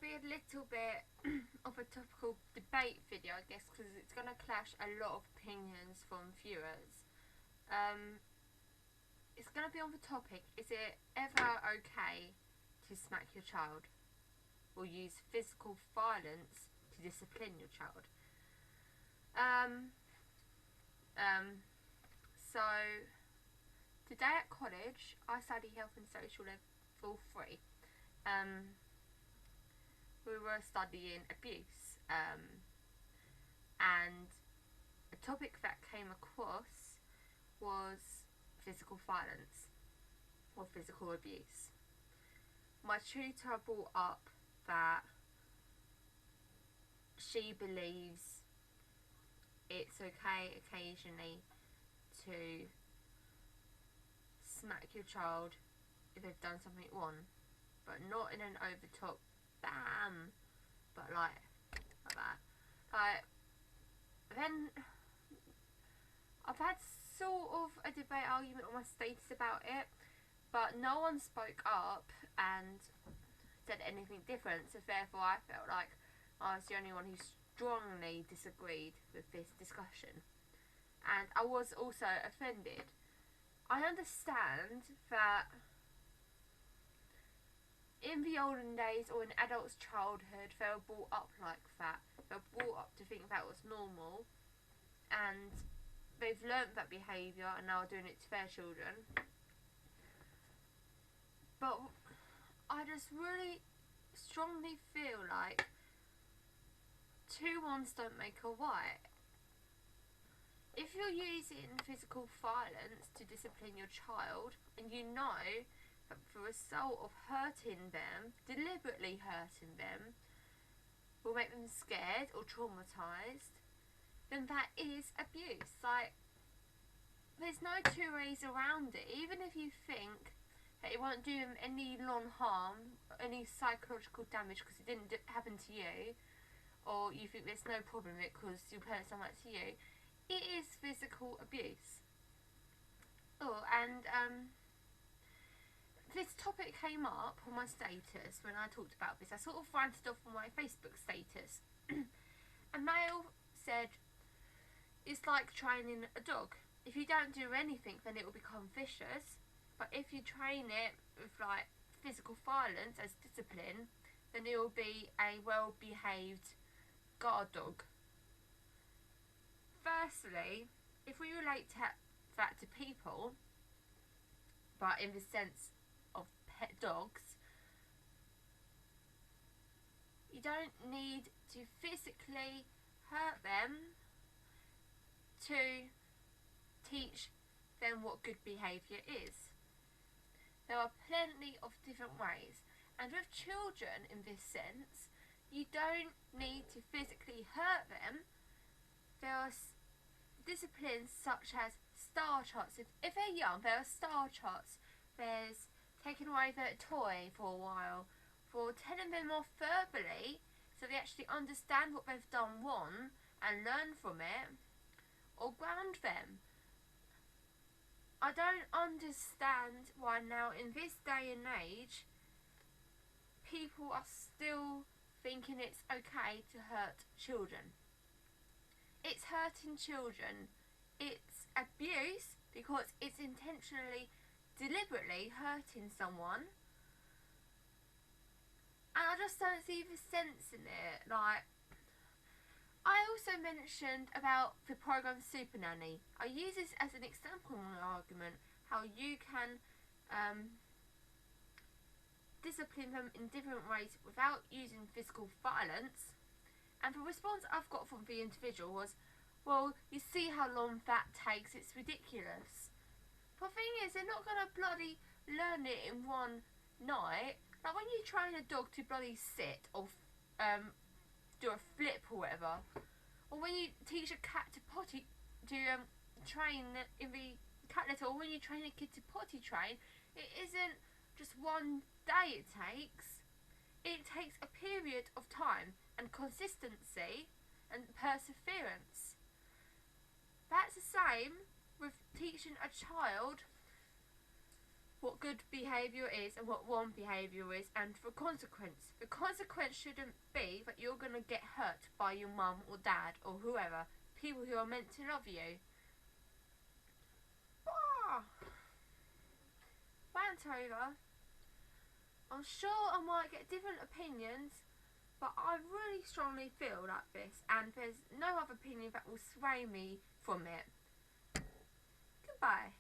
to be a little bit of a topical debate video, I guess, because it's going to clash a lot of opinions from viewers. It's going to be on the topic, is it ever okay to smack your child or use physical violence to discipline your child? So today at college I study health and social level 3. We were studying abuse, and a topic that came across was physical violence or physical abuse. My tutor brought up that she believes it's okay occasionally to smack your child if they've done something wrong, but not in an over the top bam, but like that. Like, then I've had sort of a debate argument on my status about it, but no one spoke up and said anything different, so therefore I felt like I was the only one who strongly disagreed with this discussion, and I was also offended. I understand that in the olden days, or in adults' childhood, they were brought up like that. They were brought up to think that was normal, and they've learnt that behaviour and now are doing it to their children. But I just really strongly feel like 2 ones don't make a right. If you're using physical violence to discipline your child, and you know that the result of hurting them, deliberately hurting them, will make them scared or traumatised, then that is abuse. Like, there's no 2 ways around it. Even if you think that it won't do them any long harm, any psychological damage because it didn't happen to you, or you think there's no problem with it because your parents done that to you, it is physical abuse. Oh, and this topic came up on my status when I talked about this. I sort of ranted off on my Facebook status. A male said, it's like training a dog. If you don't do anything, then it will become vicious. But if you train it with like physical violence as discipline, then it will be a well-behaved guard dog. Firstly, if we relate that to people, but in the sense of pet dogs, you don't need to physically hurt them to teach them what good behaviour is. There are plenty of different ways, and with children in this sense, you don't need to physically hurt them. There are disciplines such as star charts. If they're young, there are star charts. There's taking away their toy for a while, for telling them off verbally so they actually understand what they've done wrong and learn from it, or ground them. I don't understand why now in this day and age people are still thinking it's okay to hurt children. It's hurting children. It's abuse because it's intentionally, deliberately hurting someone. And I just don't see the sense in it. Like, I also mentioned about the programme Super Nanny. I use this as an example in my argument, how you can discipline them in different ways without using physical violence. And the response I've got from the individual was, well, you see how long that takes, it's ridiculous. But the thing is, they're not going to bloody learn it in one night. Like, when you train a dog to bloody sit or do a flip or whatever, or when you teach a cat to potty, to train in the cat litter, or when you train a kid to potty train, it isn't just one day it takes. It takes a period of time and consistency and perseverance. That's the same with teaching a child what good behaviour is and what wrong behaviour is, and for consequence. The consequence shouldn't be that you're going to get hurt by your mum or dad or whoever, people who are meant to love you. Rant over. I'm sure I might get different opinions, but I really strongly feel like this, and there's no other opinion that will sway me from it. Goodbye.